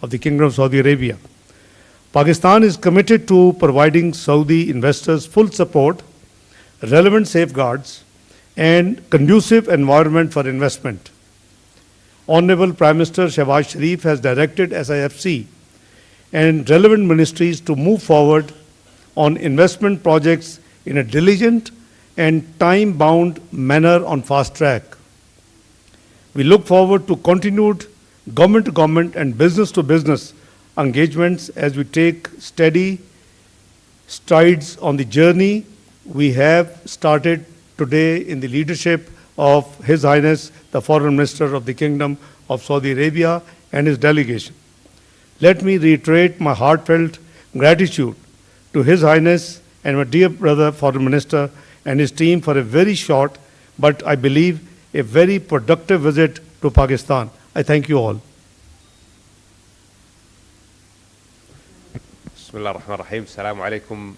of the Kingdom of Saudi Arabia. Pakistan is committed to providing Saudi investors full support, relevant safeguards, and conducive environment for investment. Honorable Prime Minister Shehbaz Sharif has directed SIFC and relevant ministries to move forward on investment projects in a diligent and time-bound manner on fast track. We look forward to continued government-to-government and business-to-business engagements as we take steady strides on the journey we have started today in the leadership of His Highness the Foreign Minister of the Kingdom of Saudi Arabia and his delegation. Let me reiterate my heartfelt gratitude to His Highness and my dear brother Foreign Minister and his team for a very short, but I believe a very productive visit to Pakistan. I thank you all. Bismillah ar-Rahman ar-Rahim. Assalamu alaikum.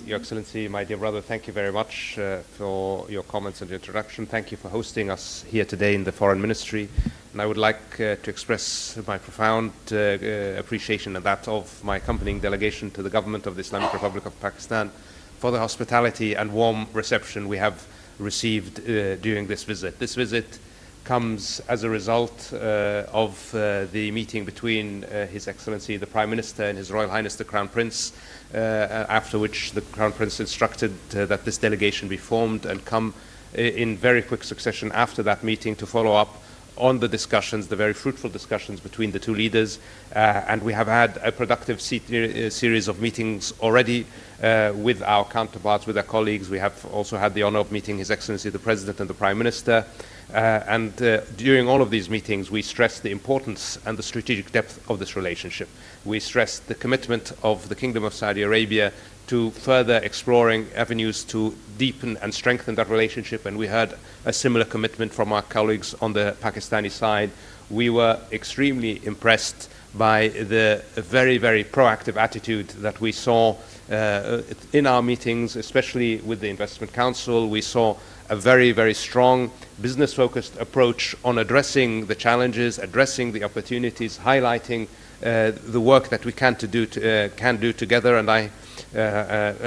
Your Excellency, my dear brother, thank you very much for your comments and your introduction. Thank you for hosting us here today in the Foreign Ministry. And I would like to express my profound appreciation and that of my accompanying delegation to the government of the Islamic Republic of Pakistan for the hospitality and warm reception we have received during this visit. This visit comes as a result of the meeting between His Excellency the Prime Minister and His Royal Highness the Crown Prince, after which the Crown Prince instructed that this delegation be formed and come in very quick succession after that meeting to follow up on the discussions, the very fruitful discussions between the two leaders. And we have had a productive series of meetings already with our counterparts, with our colleagues. We have also had the honor of meeting His Excellency the President and the Prime Minister. And during all of these meetings, we stressed the importance and the strategic depth of this relationship. We stressed the commitment of the Kingdom of Saudi Arabia to further exploring avenues to deepen and strengthen that relationship, and we heard a similar commitment from our colleagues on the Pakistani side. We were extremely impressed by the very, very proactive attitude that we saw in our meetings, especially with the Investment Council. We saw a very, very strong business-focused approach on addressing the challenges, addressing the opportunities, highlighting the work that we can do together, and I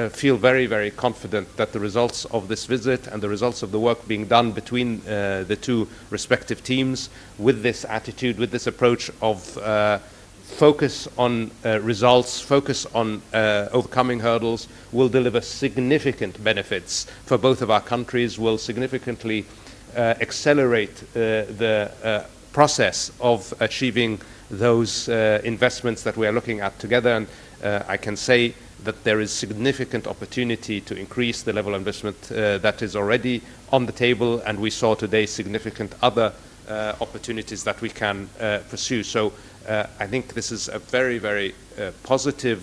feel very, very confident that the results of this visit and the results of the work being done between the two respective teams with this attitude, with this approach of focus on results, focus on overcoming hurdles, will deliver significant benefits for both of our countries, will significantly accelerate the process of achieving those investments that we are looking at together. And I can say that there is significant opportunity to increase the level of investment that is already on the table, and we saw today significant other opportunities that we can pursue. So I think this is a very, very positive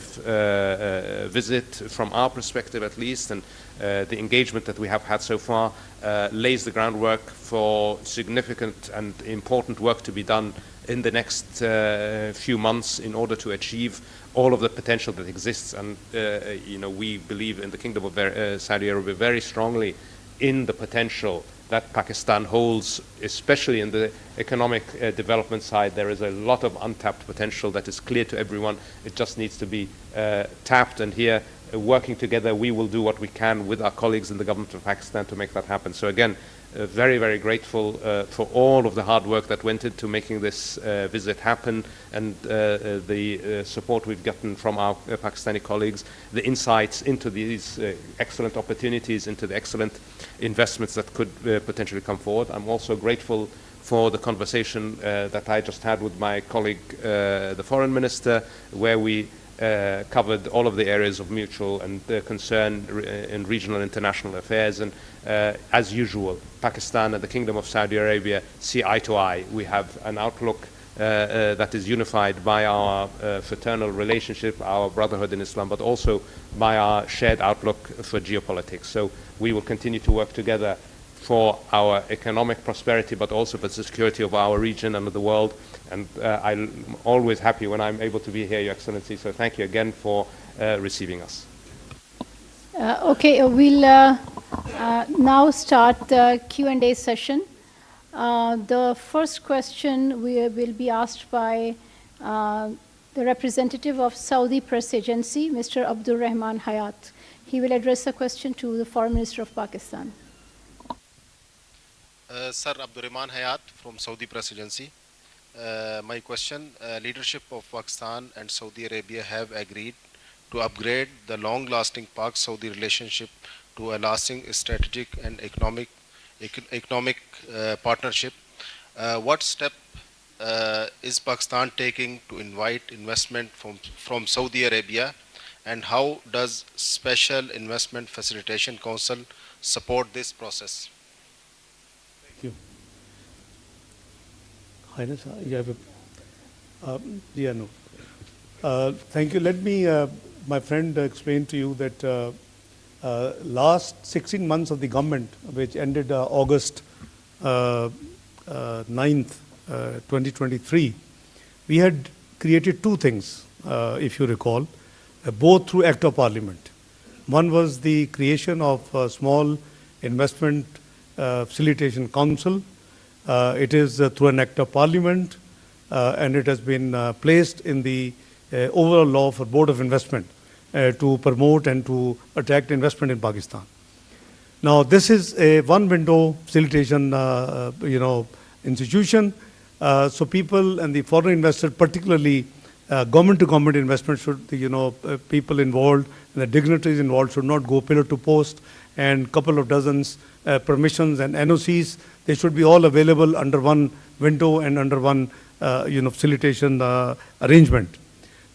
visit from our perspective at least, and the engagement that we have had so far lays the groundwork for significant and important work to be done in the next few months in order to achieve all of the potential that exists. And we believe in the Kingdom of Saudi Arabia very strongly in the potential that Pakistan holds, especially in the economic development side. There is a lot of untapped potential that is clear to everyone. It just needs to be tapped, and here, working together, we will do what we can with our colleagues in the government of Pakistan to make that happen. So again, very, very grateful for all of the hard work that went into making this visit happen, and the support we've gotten from our Pakistani colleagues, the insights into these excellent opportunities, into the excellent investments that could potentially come forward. I'm also grateful for the conversation that I just had with my colleague, the Foreign Minister, where we covered all of the areas of mutual and concern in regional and international affairs. And as usual, Pakistan and the Kingdom of Saudi Arabia see eye to eye. We have an outlook that is unified by our fraternal relationship, our brotherhood in Islam, but also by our shared outlook for geopolitics. So we will continue to work together for our economic prosperity, but also for the security of our region and of the world. And I'm always happy when I'm able to be here, Your Excellency. So thank you again for receiving us. Okay, we'll now start the Q&A session. The first question will be asked by the representative of Saudi Press Agency, Mr. Abdur Rahman Hayat. He will address a question to the Foreign Minister of Pakistan. Sir, Abdur Rahman Hayat from Saudi Press Agency. My question, leadership of Pakistan and Saudi Arabia have agreed to upgrade the long-lasting Pak-Saudi relationship to a lasting strategic and economic partnership. What step is Pakistan taking to invite investment from Saudi Arabia, and how does Special Investment Facilitation Council support this process? Thank you. Highness, you have a, yeah, no. Thank you. Let me, my friend, explain to you that last 16 months of the government, which ended August 9th, 2023, we had created two things, if you recall, both through Act of Parliament. One was the creation of a small investment facilitation council. It is through an Act of Parliament, and it has been placed in the overall law for Board of Investment to promote and to attract investment in Pakistan. Now, this is a one-window facilitation, institution. So people and the foreign investors, particularly government-to-government investment, should, people involved and the dignitaries involved should not go pillar to post, and couple of dozens permissions and NOCs. They should be all available under one window and under one, facilitation arrangement.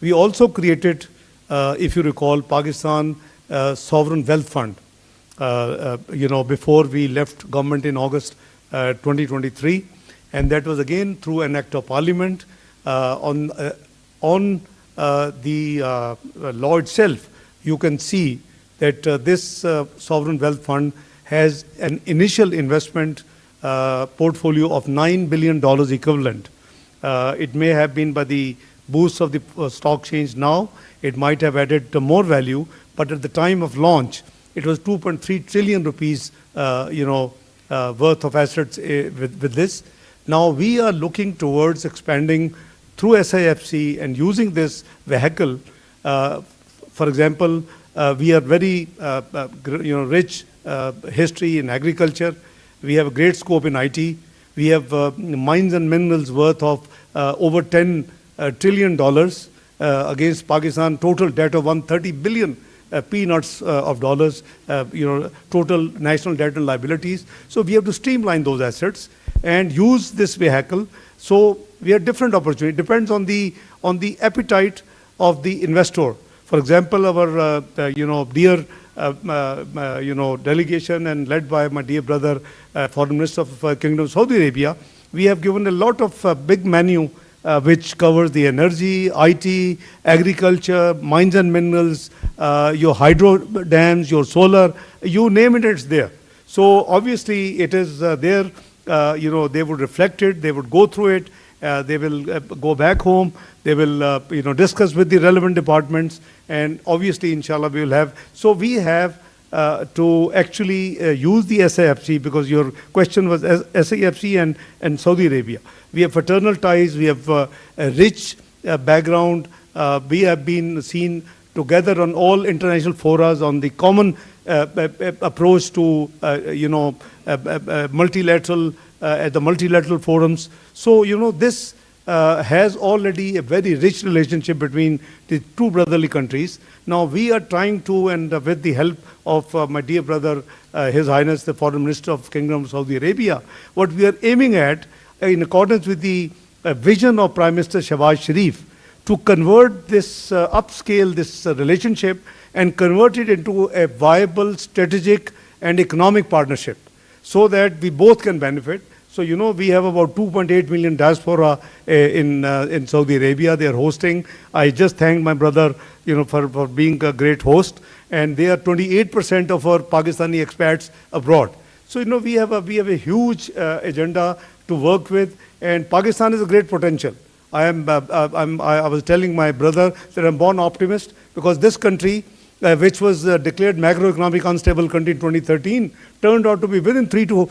We also created, if you recall, Pakistan Sovereign Wealth Fund. Before we left government in August 2023, and that was again through an Act of Parliament. On the law itself, you can see that this Sovereign Wealth Fund has an initial investment portfolio of $9 billion equivalent. It may have been by the boost of the stock exchange now, it might have added more value, but at the time of launch, it was 2.3 trillion rupees, worth of assets with this. Now we are looking towards expanding through SIFC and using this vehicle. For example, we are very rich history in agriculture. We have a great scope in IT. We have mines and minerals worth of over $10 trillion against Pakistan, total debt of 130 billion peanuts of dollars, total national debt and liabilities. So we have to streamline those assets and use this vehicle. So we have different opportunities. It depends on the appetite of the investor. For example, our dear delegation and led by my dear brother, Foreign Minister of Kingdom of Saudi Arabia, we have given a lot of big menu which covers the energy, IT, agriculture, mines and minerals, your hydro dams, your solar, you name it, it's there. So obviously it is there. They would reflect it, they would go through it, they will go back home, they will discuss with the relevant departments, and obviously inshallah we will have. So we have to actually use the SIFC, because your question was SIFC and Saudi Arabia. We have fraternal ties, we have a rich background, we have been seen together on all international forums on the common approach to multilateral at the multilateral forums. So this has already a very rich relationship between the two brotherly countries. Now we are trying to, and with the help of my dear brother, His Highness the Foreign Minister of Kingdom of Saudi Arabia, what we are aiming at, in accordance with the vision of Prime Minister Shahbaz Sharif, to convert this, upscale this relationship and convert it into a viable strategic and economic partnership, so that we both can benefit. So we have about 2.8 million diaspora in Saudi Arabia. They are hosting. I just thanked my brother for being a great host, and they are 28% of our Pakistani expats abroad. So we have a huge agenda to work with, and Pakistan is a great potential. I was telling my brother that I'm born optimist, because this country, which was declared macroeconomic unstable country in 2013, turned out to be within 3 to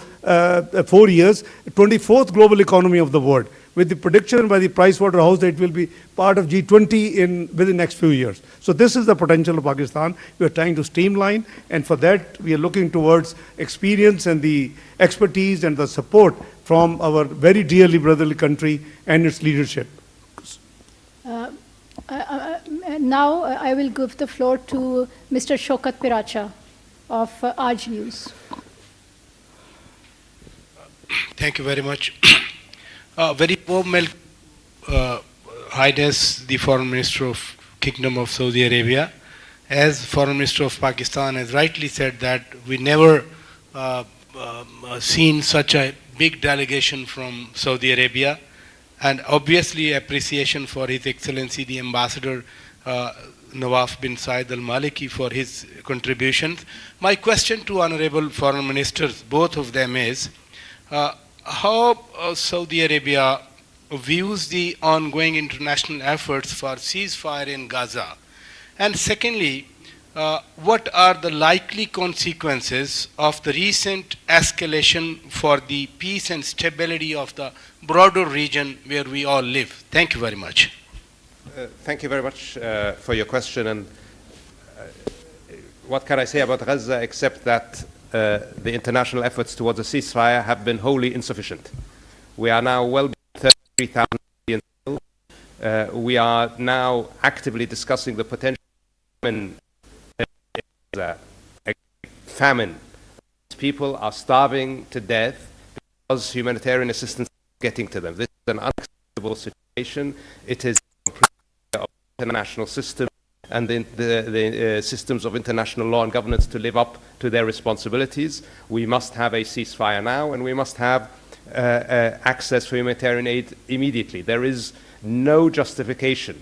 4 years, 24th global economy of the world. with the prediction by the Price Waterhouse that it will be part of G20 within the next few years. So this is the potential of Pakistan. We are trying to streamline, and for that we are looking towards experience and the expertise and the support from our very dearly brotherly country and its leadership. Now I will give the floor to Mr. Shokat Piracha of Aaj News. Thank you very much. Very warm welcome, Highness, the Foreign Minister of Kingdom of Saudi Arabia. As Foreign Minister of Pakistan has rightly said that we never seen such a big delegation from Saudi Arabia, and obviously appreciation for His Excellency the Ambassador Nawaf bin Said Al Maliki for his contributions. My question to Honorable Foreign Ministers, both of them, is how Saudi Arabia views the ongoing international efforts for ceasefire in Gaza, and secondly, what are the likely consequences of the recent escalation for the peace and stability of the broader region where we all live? Thank you very much. Thank you very much for your question. And what can I say about Gaza except that the international efforts towards a ceasefire have been wholly insufficient. We are now well beyond 33,000 killed. We are now actively discussing the potential famine. People are starving to death because humanitarian assistance is getting to them. This is an unacceptable situation. It is the international system and the systems of international law and governance to live up to their responsibilities. We must have a ceasefire now, and we must have access for humanitarian aid immediately. There is no justification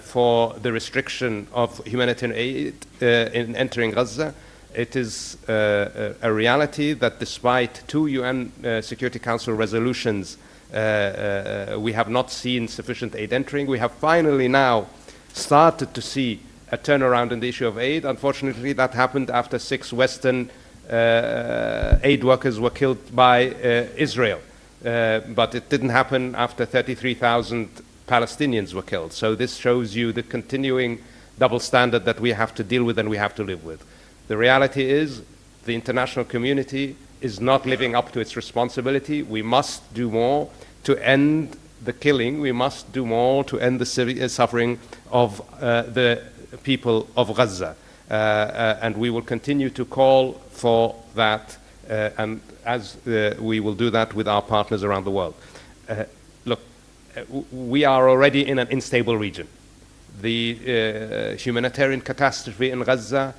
for the restriction of humanitarian aid in entering Gaza. It is a reality that despite 2 UN Security Council resolutions, we have not seen sufficient aid entering. We have finally now started to see a turnaround in the issue of aid. Unfortunately, that happened after 6 Western aid workers were killed by Israel. But it didn't happen after 33,000 Palestinians were killed. So this shows you the continuing double standard that we have to deal with and we have to live with. The reality is the international community is not living up to its responsibility. We must do more to end the killing. We must do more to end the suffering of the people of Gaza. And we will continue to call for that, and as we will do that with our partners around the world. Look, we are already in an unstable region. The humanitarian catastrophe in Gaza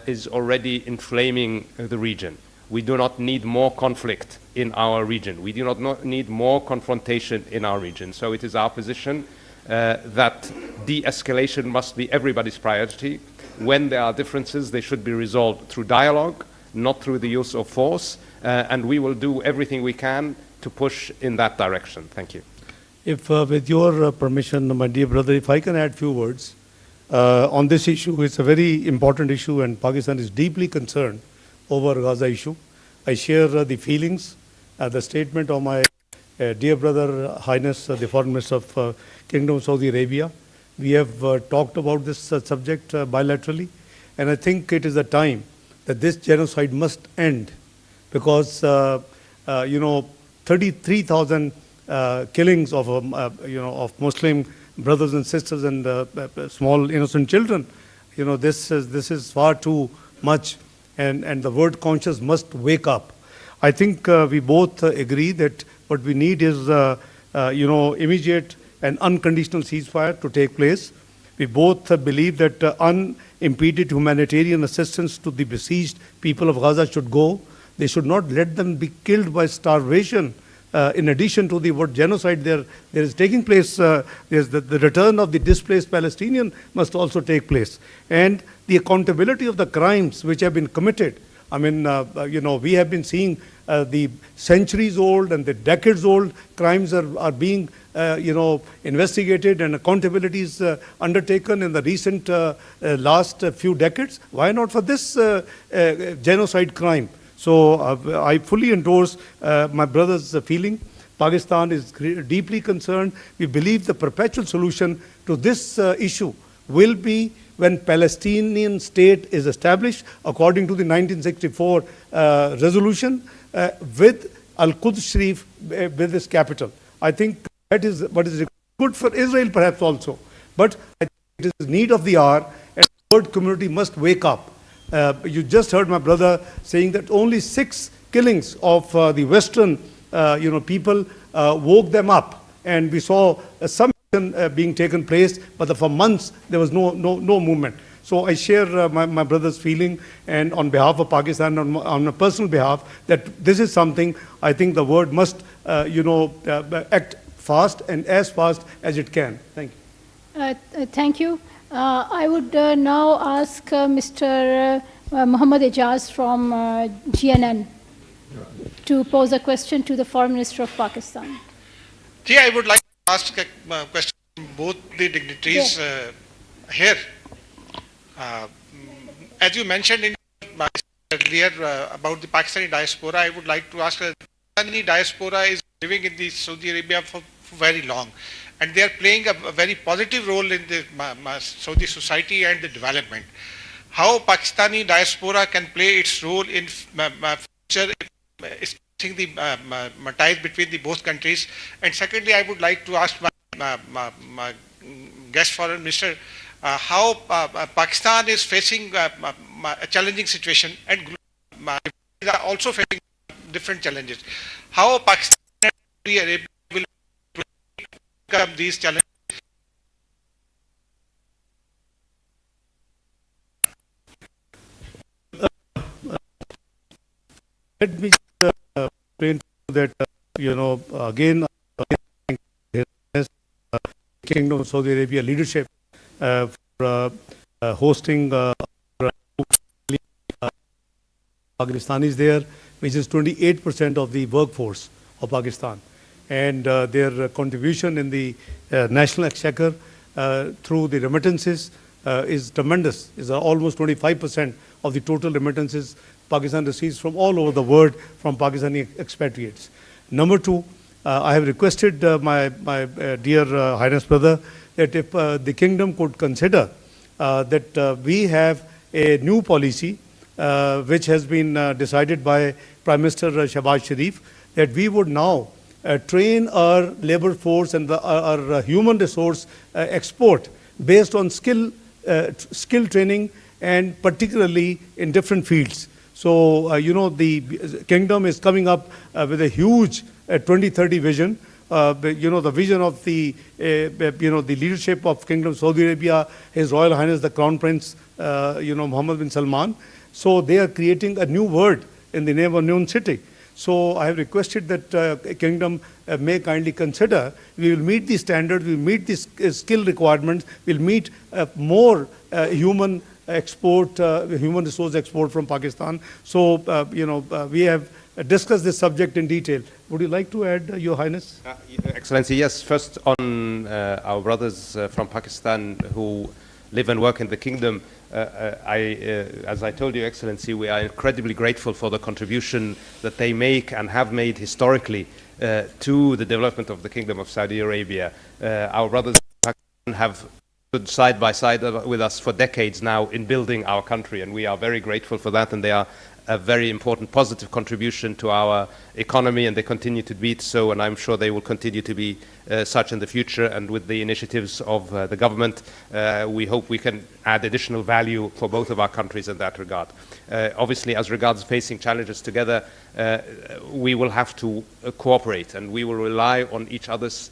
is already inflaming the region. We do not need more conflict in our region. We do not need more confrontation in our region. So it is our position that de-escalation must be everybody's priority. When there are differences, they should be resolved through dialogue, not through the use of force, and we will do everything we can to push in that direction. Thank you. If, with your permission, my dear brother, if I can add few words on this issue. It's a very important issue, and Pakistan is deeply concerned over Gaza issue. I share the feelings, the statement of my dear brother, Highness, the Foreign Minister of Kingdom of Saudi Arabia. We have talked about this subject bilaterally, and I think it is a time that this genocide must end, because 33,000 killings of of Muslim brothers and sisters and small innocent children, this is far too much, and the world conscious must wake up. I think we both agree that what we need is immediate and unconditional ceasefire to take place. We both believe that unimpeded humanitarian assistance to the besieged people of Gaza should go. They should not let them be killed by starvation. In addition to the what genocide there is taking place, there's the return of the displaced Palestinian must also take place, and the accountability of the crimes which have been committed. I mean, we have been seeing the centuries old and the decades old crimes are being investigated, and accountability is undertaken in the recent last few decades. Why not for this genocide crime? So I fully endorse my brother's feeling Pakistan is deeply concerned. We believe the perpetual solution to this issue will be when Palestinian state is established according to the 1964 resolution with Al-Quds Sharif with its capital. I think that is what is good for Israel perhaps also. But I think it is need of the hour, and the world community must wake up. You just heard my brother saying that only 6 killings of the Western people woke them up. And we saw some being taken place, but for months there was no movement. So I share my brother's feeling, and on behalf of Pakistan, on a personal behalf, that this is something I think the world must, act fast and as fast as it can. Thank you. Thank you. I would now ask Mr. Muhammad Ejaz from GNN to pose a question to the Foreign Minister of Pakistan. I would like to ask a question to both the dignitaries here. As you mentioned in earlier about the Pakistani diaspora, I would like to ask, the Pakistani diaspora is living in the Saudi Arabia for very long, and they are playing a very positive role in the Saudi society and the development. How Pakistani diaspora can play its role in future, the ties between the both countries? And secondly, I would like to ask my guest foreign minister how Pakistan is facing a challenging situation, and are also facing different challenges. How Pakistan and Saudi Arabia will overcome these challenges? Let me explain that, again, Kingdom of Saudi Arabia leadership for hosting Pakistanis there, which is 28% of the workforce of Pakistan. And their contribution in the national exchequer through the remittances is tremendous. Is almost 25% of the total remittances Pakistan receives from all over the world from Pakistani expatriates. Number 2, I have requested my dear Highness brother that if the kingdom could consider that we have a new policy which has been decided by Prime Minister Shehbaz Sharif, that we would now train our labor force and our human resource export based on skill training, and particularly in different fields. So, the kingdom is coming up with a huge 2030 vision. The vision of the leadership of Kingdom of Saudi Arabia, His Royal Highness the Crown Prince, Mohammed bin Salman. So they are creating a new world in the name of a new city. So I have requested that Kingdom may kindly consider. We will meet the standards, we will meet the skill requirements, we will meet more human resource export from Pakistan. So, we have discussed this subject in detail. Would you like to add, Your Highness? Excellency, yes. First on our brothers from Pakistan who live and work in the kingdom. As I told you, Excellency, we are incredibly grateful for the contribution that they make and have made historically to the development of the Kingdom of Saudi Arabia. Our brothers from Pakistan have stood side by side with us for decades now in building our country, and we are very grateful for that, and they are a very important positive contribution to our economy, and they continue to be so, and I'm sure they will continue to be such in the future. And with the initiatives of the government, we hope we can add additional value for both of our countries in that regard. Obviously, as regards facing challenges together, we will have to cooperate, and we will rely on each other's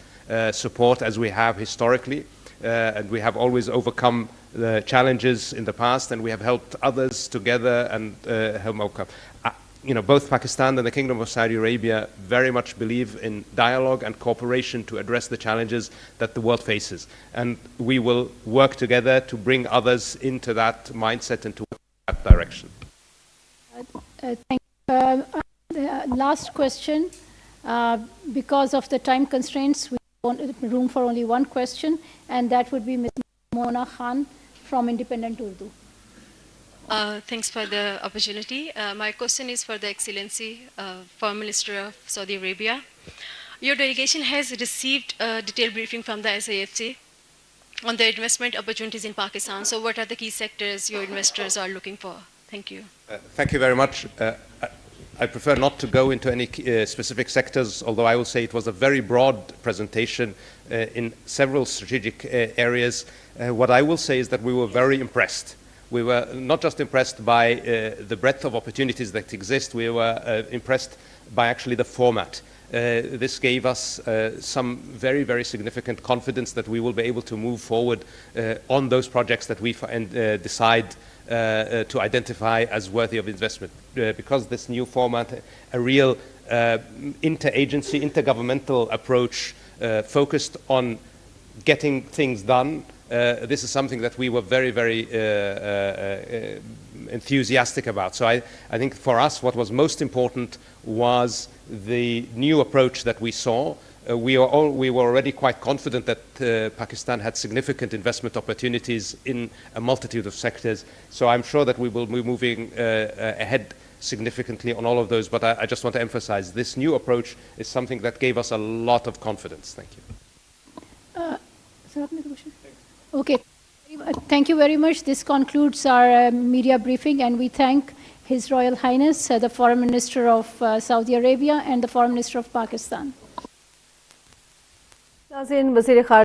support as we have historically. And we have always overcome the challenges in the past, and we have helped others together and help overcome. Both Pakistan and the Kingdom of Saudi Arabia very much believe in dialogue and cooperation to address the challenges that the world faces. And we will work together to bring others into that mindset and to work in that direction. Thank you. Last question. Because of the time constraints, we want room for only one question, and that would be Ms. Mona Khan from Independent Urdu. Thanks for the opportunity. My question is for the Excellency, Foreign Minister of Saudi Arabia. Your delegation has received a detailed briefing from the SAFC on the investment opportunities in Pakistan. So what are the key sectors your investors are looking for? Thank you. Thank you very much. I prefer not to go into any specific sectors, although I will say it was a very broad presentation in several strategic areas. What I will say is that we were very impressed. We were not just impressed by the breadth of opportunities that exist, we were impressed by actually the format. This gave us some very, very significant confidence that we will be able to move forward on those projects that we decide to identify as worthy of investment. Because this new format, a real interagency, intergovernmental approach focused on getting things done, this is something that we were very, very enthusiastic about. So I think for us what was most important was the new approach that we saw. We were already quite confident that Pakistan had significant investment opportunities in a multitude of sectors. So I'm sure that we will be moving ahead significantly on all of those. But I just want to emphasize this new approach is something that gave us a lot of confidence. Thank you. Okay. Thank you very much. This concludes our media briefing, and we thank His Royal Highness, the Foreign Minister of Saudi Arabia and the Foreign Minister of Pakistan.